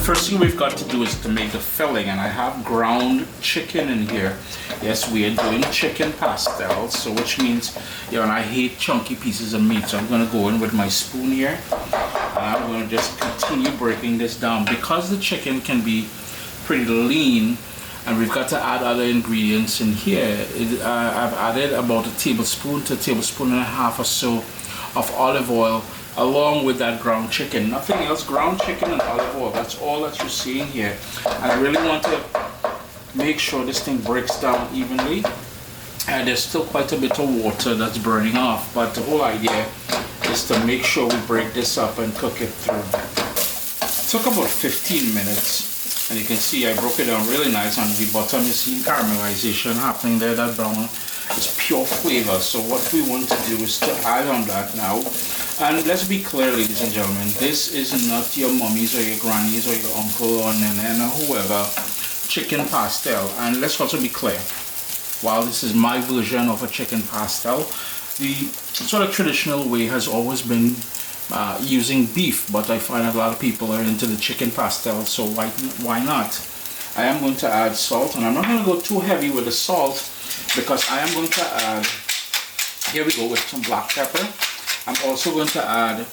first thing we've got to do is to make the filling, and I have ground chicken in here. Yes, we are doing chicken pastels, so which means, you know, and I hate chunky pieces of meat, so I'm going to go in with my spoon here. I'm going to just continue breaking this down. Because the chicken can be pretty lean, and we've got to add other ingredients in here, I've added about a tablespoon to a tablespoon and a half or so of olive oil, along with that ground chicken. Nothing else, ground chicken and olive oil. That's all that you're seeing here. And I really want to make sure this thing breaks down evenly. And there's still quite a bit of water that's burning off, but the whole idea is to make sure we break this up and cook it through. It took about 15 minutes, and you can see I broke it down really nice. On the bottom you see caramelization happening there. That brown is pure flavor. So what we want to do is to add on that now. And let's be clear, ladies and gentlemen, this is not your mummies or your grannies or your uncle or nene or whoever chicken pastel. And let's also be clear, while this is my version of a chicken pastel, the sort of traditional way has always been using beef, but I find a lot of people are into the chicken pastel, so why not? I am going to add salt, and I'm not going to go too heavy with the salt because I am going to add, here we go, with some black pepper. I'm also going to add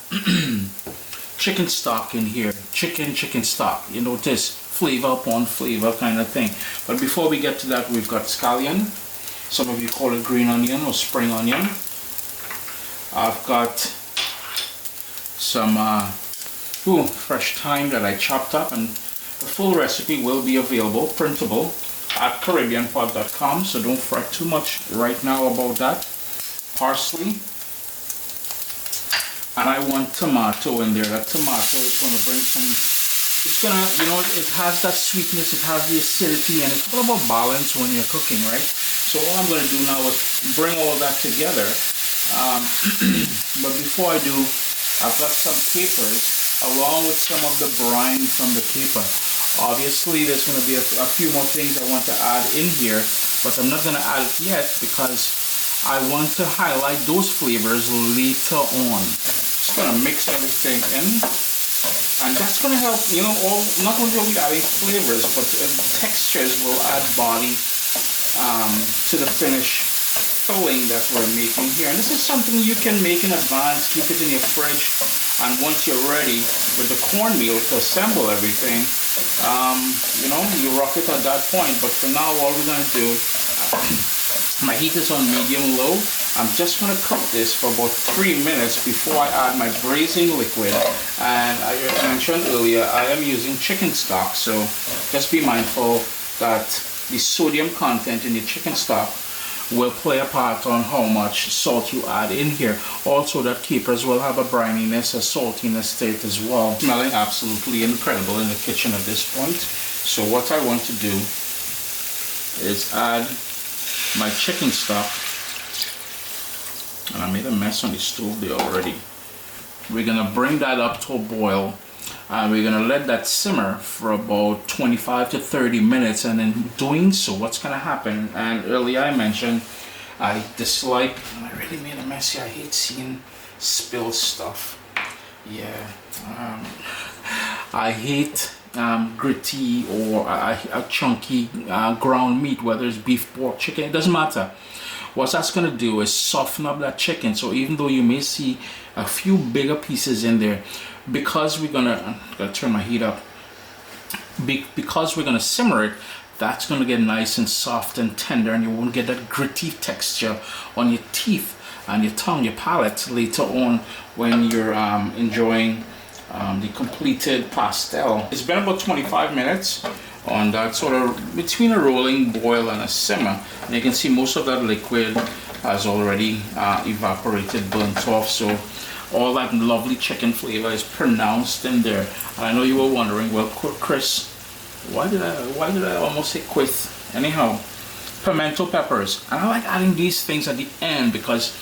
chicken stock in here, chicken stock. You notice flavor upon flavor kind of thing. But before we get to that, we've got scallion. Some of you call it green onion or spring onion. I've got some fresh thyme that I chopped up, and the full recipe will be available, printable, at caribbeanpod.com, so don't fret too much right now about that. Parsley. And I want tomato in there. That tomato is going to bring some, it's going to, you know, it has that sweetness, it has the acidity, and it's all about balance when you're cooking, right? So all I'm going to do now is bring all that together. But before I do, I've got some capers along with some of the brine from the caper. Obviously, there's going to be a few more things I want to add in here, but I'm not going to add it yet because I want to highlight those flavors later on. Just going to mix everything in, and that's going to help, you know, not only are we adding flavors, but textures will add body to the finished filling that we're making here. And this is something you can make in advance, keep it in your fridge, and once you're ready with the cornmeal to assemble everything, you know, you rock it at that point. But for now, all we're going to do, my heat is on medium low. I'm just going to cook this for about 3 minutes before I add my braising liquid. And I mentioned earlier, I am using chicken stock, so just be mindful that the sodium content in the chicken stock will play a part on how much salt you add in here. Also, that capers will have a brininess, a saltiness to it as well. Smelling absolutely incredible in the kitchen at this point. So what I want to do is add my chicken stock, and I made a mess on the stove there already. We're gonna bring that up to a boil, and we're gonna let that simmer for about 25 to 30 minutes. And in doing so, what's gonna happen, and earlier I mentioned I dislike, and I really made a mess here, I hate seeing spilled stuff. Yeah, I hate gritty or a chunky ground meat, whether it's beef, pork, chicken, it doesn't matter. What that's going to do is soften up that chicken. So even though you may see a few bigger pieces in there, because we're gonna turn my heat up, because we're gonna simmer it, that's gonna get nice and soft and tender, and you won't get that gritty texture on your teeth and your tongue, your palate later on when you're enjoying the completed pastel. It's been about 25 minutes on that sort of between a rolling boil and a simmer, and you can see most of that liquid has already evaporated, burnt off. So all that lovely chicken flavor is pronounced in there. And I know you were wondering, well, Chris, why did I almost say quit? Anyhow, pimento peppers, and I like adding these things at the end because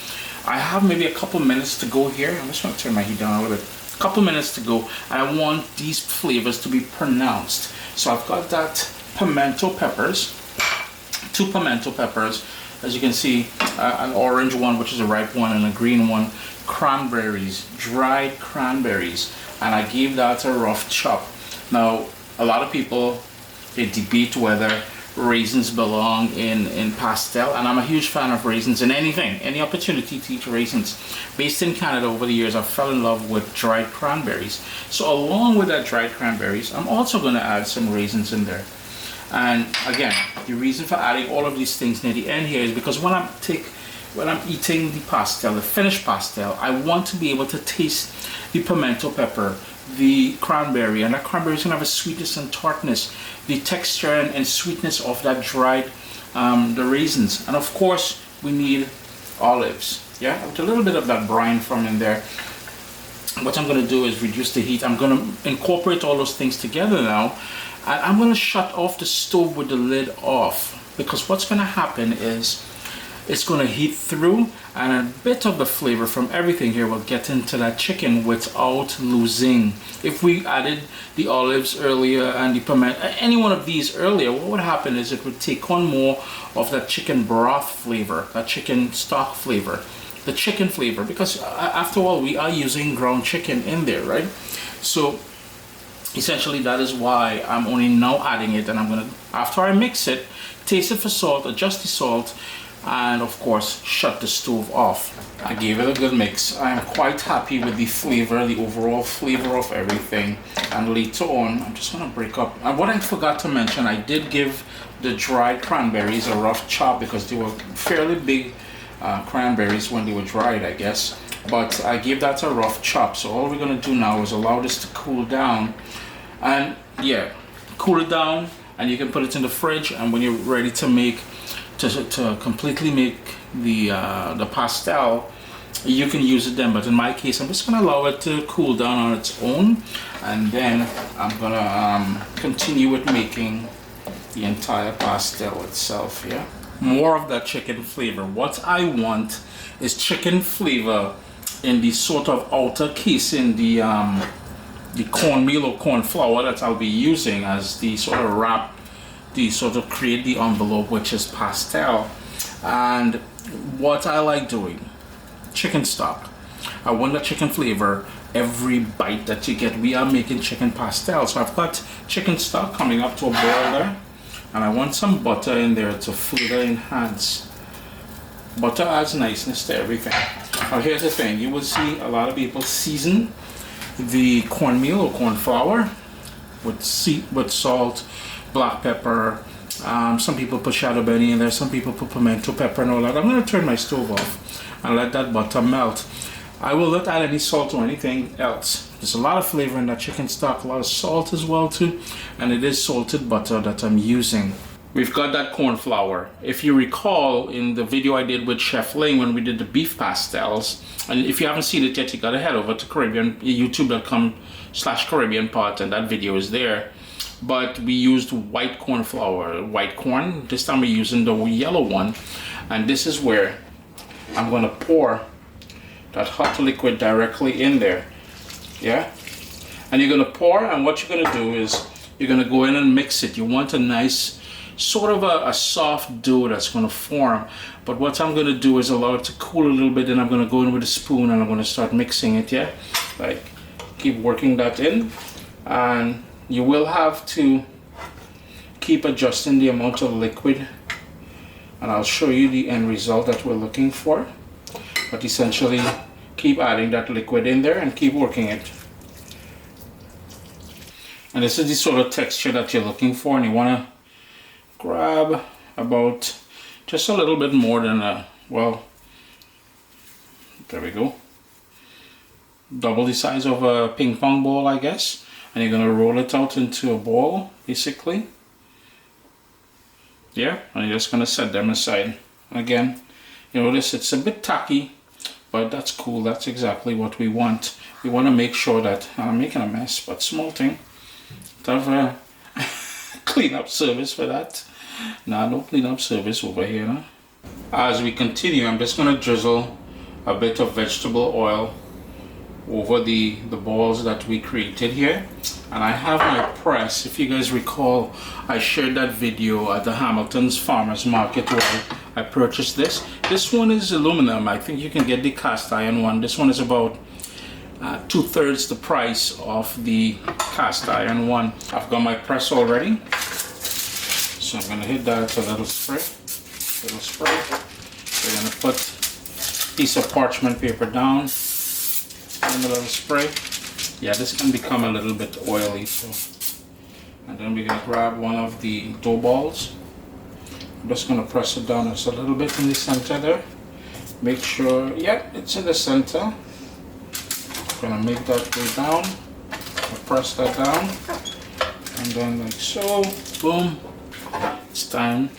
I have maybe a couple minutes to go here. I'm just going to turn my heat down a little bit. A couple minutes to go, and I want these flavors to be pronounced. So I've got that pimento peppers, 2 pimento peppers, as you can see, an orange one, which is a ripe one, and a green one, cranberries, dried cranberries, and I gave that a rough chop. Now, a lot of people, they debate whether raisins belong in pastel, and I'm a huge fan of raisins in anything, any opportunity to eat raisins. Based in Canada over the years, I fell in love with dried cranberries. So along with that dried cranberries, I'm also going to add some raisins in there. And again, the reason for adding all of these things near the end here is because when I'm eating the pastel, the finished pastel, I want to be able to taste the pimento pepper, the cranberry, and that cranberry is going to have a sweetness and tartness, the texture and sweetness of that dried the raisins. And of course we need olives, yeah, with a little bit of that brine from in there. What I'm going to do is reduce the heat. I'm going to incorporate all those things together now, and I'm going to shut off the stove with the lid off, because what's going to happen is it's going to heat through, and a bit of the flavor from everything here will get into that chicken without losing. If we added the olives earlier and the pimento, any one of these earlier, what would happen is it would take on more of that chicken broth flavor, that chicken stock flavor, the chicken flavor, because after all, we are using ground chicken in there, right? So essentially that is why I'm only now adding it, and I'm going to, after I mix it, taste it for salt, adjust the salt, and of course shut the stove off. I gave it a good mix. I am quite happy with the flavor, the overall flavor of everything. And later on, I'm just going to break up. And what I forgot to mention, I did give the dried cranberries a rough chop, because they were fairly big cranberries when they were dried, I guess. But I gave that a rough chop. So all we're going to do now is allow this to cool down. And yeah, cool it down, and you can put it in the fridge, and when you're ready to make to completely make the pastel, you can use it then. But in my case, I'm just going to allow it to cool down on its own, and then I'm going to continue with making the entire pastel itself. Yeah, more of that chicken flavor. What I want is chicken flavor in the sort of outer casing, the cornmeal or corn flour that I'll be using as the sort of wrap, the sort of create the envelope, which is pastel. And what I like doing, chicken stock. I want the chicken flavor every bite that you get. We are making chicken pastel, so I've got chicken stock coming up to a boil there, and I want some butter in there to further enhance. Butter adds niceness to everything. Now here's the thing, you will see a lot of people season the cornmeal or corn flour with salt, black pepper. Some people put shadow benny in there, some people put pimento pepper and all that. I'm going to turn my stove off and let that butter melt. I will not add any salt or anything else. There's a lot of flavor in that chicken stock, a lot of salt as well too, and it is salted butter that I'm using. We've got that corn flour. If you recall in the video I did with Chef Ling when we did the beef pastels, and if you haven't seen it yet, you gotta head over to youtube.com/Caribbean Pot, and that video is there. But we used white corn flour, white corn. This time we're using the yellow one, and this is where I'm gonna pour that hot liquid directly in there. Yeah, and you're gonna pour, and what you're gonna do is you're gonna go in and mix it. You want a nice sort of a soft dough that's going to form, but what I'm going to do is allow it to cool a little bit, and I'm going to go in with a spoon and I'm going to start mixing it. Yeah, like keep working that in, and you will have to keep adjusting the amount of liquid, and I'll show you the end result that we're looking for. But essentially keep adding that liquid in there and keep working it. And this is the sort of texture that you're looking for, and you want to grab about just a little bit more than well, there we go, double the size of a ping pong ball, I guess, and you're gonna roll it out into a ball basically. Yeah, and you're just gonna set them aside. Again, you notice it's a bit tacky, but that's cool. That's exactly what we want. We want to make sure that I'm making a mess, but small thing. Have a cleanup service for that. Nah, no cleanup service over here. Nah? As we continue, I'm just going to drizzle a bit of vegetable oil over the balls that we created here. And I have my press. If you guys recall, I shared that video at the Hamilton's Farmers Market where I purchased this. This one is aluminum. I think you can get the cast iron one. This one is about 2/3 the price of the cast iron one. I've got my press already, so I'm gonna hit that with a little spray. We're gonna put a piece of parchment paper down and a little spray. Yeah, this can become a little bit oily, so. And then we're gonna grab one of the dough balls. I'm just gonna press it down just a little bit in the center there. Make sure, yeah, it's in the center. I'm gonna make that go down. I'll press that down, and then like so, boom. It's time.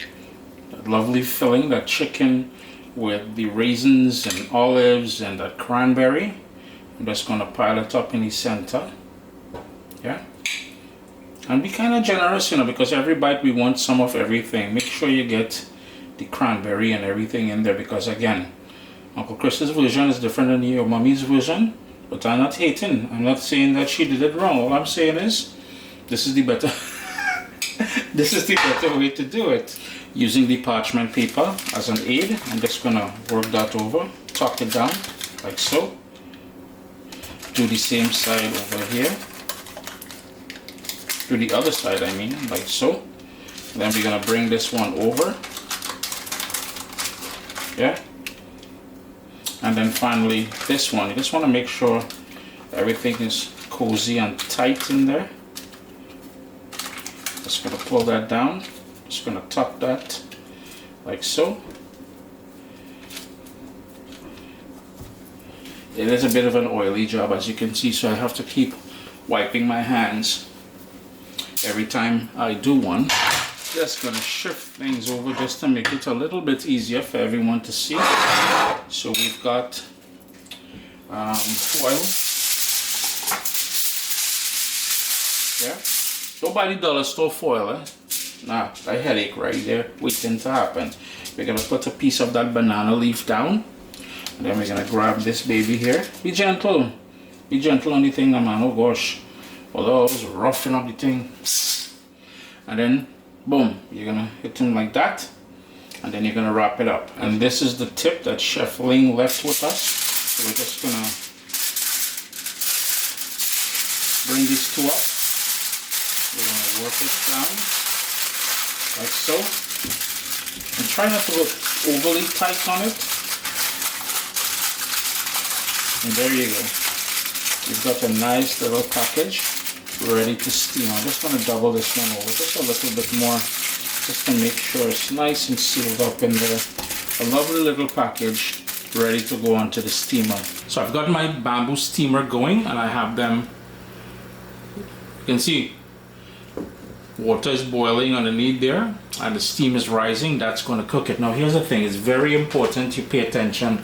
That lovely filling, that chicken with the raisins and olives and that cranberry. I'm just gonna pile it up in the center. Yeah. And be kind of generous, you know, because every bite we want some of everything. Make sure you get the cranberry and everything in there, because again, Uncle Chris's version is different than your mommy's version. But I'm not hating. I'm not saying that she did it wrong. All I'm saying is, this is the better this is the better way to do it. Using the parchment paper as an aid, I'm just gonna work that over, tuck it down like so. Do the same side over here. Do the other side, I mean, like so. Then we're gonna bring this one over. Yeah. And then finally this one. You just want to make sure everything is cozy and tight in there. Just gonna pull that down. Just gonna tuck that like so. It is a bit of an oily job, as you can see, so I have to keep wiping my hands every time I do one. Just gonna shift things over just to make it a little bit easier for everyone to see. So we've got foil. Yeah, don't buy the dollar store foil, eh? Nah, a headache right there waiting to happen. We're gonna put a piece of that banana leaf down, and then we're gonna grab this baby here. Be gentle on the thing, man. Oh gosh, although I was roughing up the thing. And then boom, you're gonna hit him like that, and then you're gonna wrap it up. And this is the tip that Chef Ling left with us. So we're just gonna bring these two up. We're gonna work it down like so, and try not to go overly tight on it. And there you go. You've got a nice little package ready to steam. I'm just going to double this one over just a little bit more, just to make sure it's nice and sealed up in there. A lovely little package ready to go onto the steamer. So I've got my bamboo steamer going, and I have them, you can see water is boiling underneath there and the steam is rising. That's going to cook it. Now here's the thing, it's very important you pay attention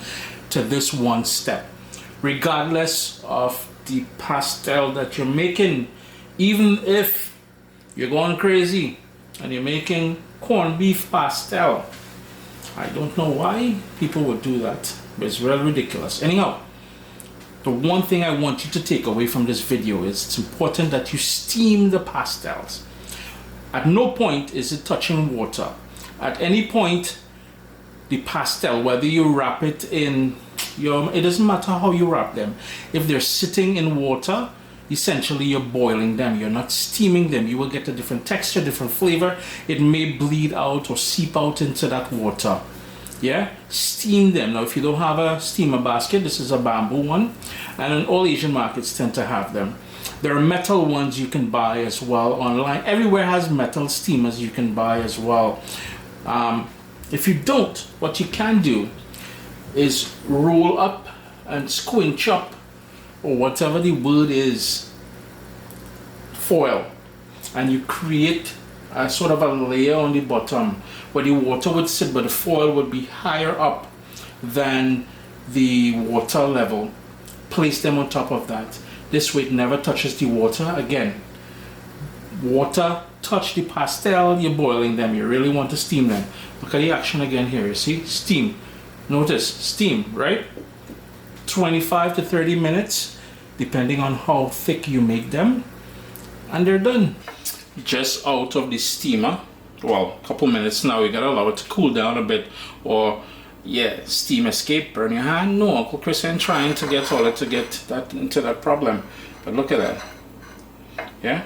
to this one step. Regardless of the pastel that you're making, even if you're going crazy and you're making corned beef pastel, I don't know why people would do that, but it's really ridiculous. Anyhow, the one thing I want you to take away from this video is it's important that you steam the pastels. At no point is it touching water. At any point, the pastel, whether you wrap it in it doesn't matter how you wrap them. If they're sitting in water, essentially you're boiling them. You're not steaming them. You will get a different texture, different flavor. It may bleed out or seep out into that water. Yeah, steam them. Now if you don't have a steamer basket, this is a bamboo one, and all Asian markets tend to have them. There are metal ones you can buy as well online. Everywhere has metal steamers you can buy as well. If you don't, what you can do is roll up and squinch up, or whatever the word is, foil, and you create a sort of a layer on the bottom where the water would sit, but the foil would be higher up than the water level. Place them on top of that. This way it never touches the water. Again, water touch the pastel, you're boiling them. You really want to steam them. Look at the action again here. You see, steam. Notice, steam, right? 25 to 30 minutes, depending on how thick you make them, and they're done. Just out of the steamer, well, a couple minutes now. You gotta allow it to cool down a bit, or Yeah, steam escape, burn your hand. No, Uncle Chris ain't trying to get all it to get that into that problem. But look at that. Yeah?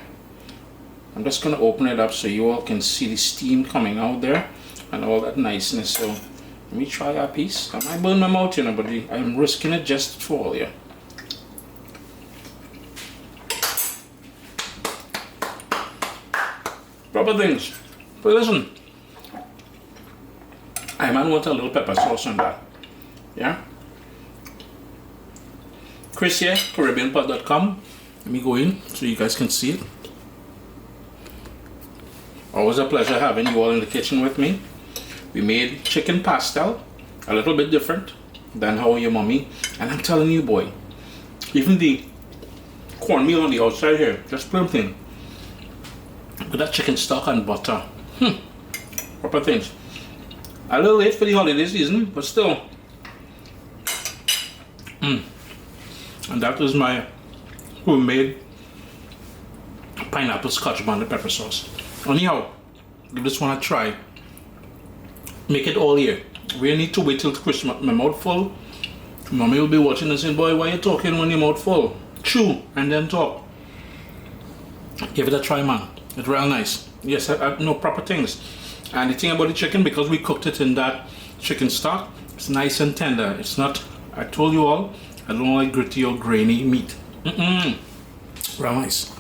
I'm just gonna open it up so you all can see the steam coming out there and all that niceness. So let me try that piece. I might burn my mouth, you know, but I'm risking it just for all, yeah. Proper things. But listen, I might want a little pepper sauce on that. Yeah? Chris here, CaribbeanPot.com. Let me go in so you guys can see it. Always a pleasure having you all in the kitchen with me. We made chicken pastel, a little bit different than how your mommy. And I'm telling you, boy, even the cornmeal on the outside here, just plain thing. With that chicken stock and butter. Proper things. A little late for the holiday season, but still. And that is my homemade pineapple scotch bonnet pepper sauce. Anyhow, give this one a try. Make it all year. We need to wait till Christmas. My mouth full. Mommy will be watching and saying, boy, why are you talking when your mouth full? Chew and then talk. Give it a try, man. It's real nice. Yes, I know proper things. And the thing about the chicken, because we cooked it in that chicken stock, it's nice and tender. It's not, I told you all, I don't like gritty or grainy meat. Real nice.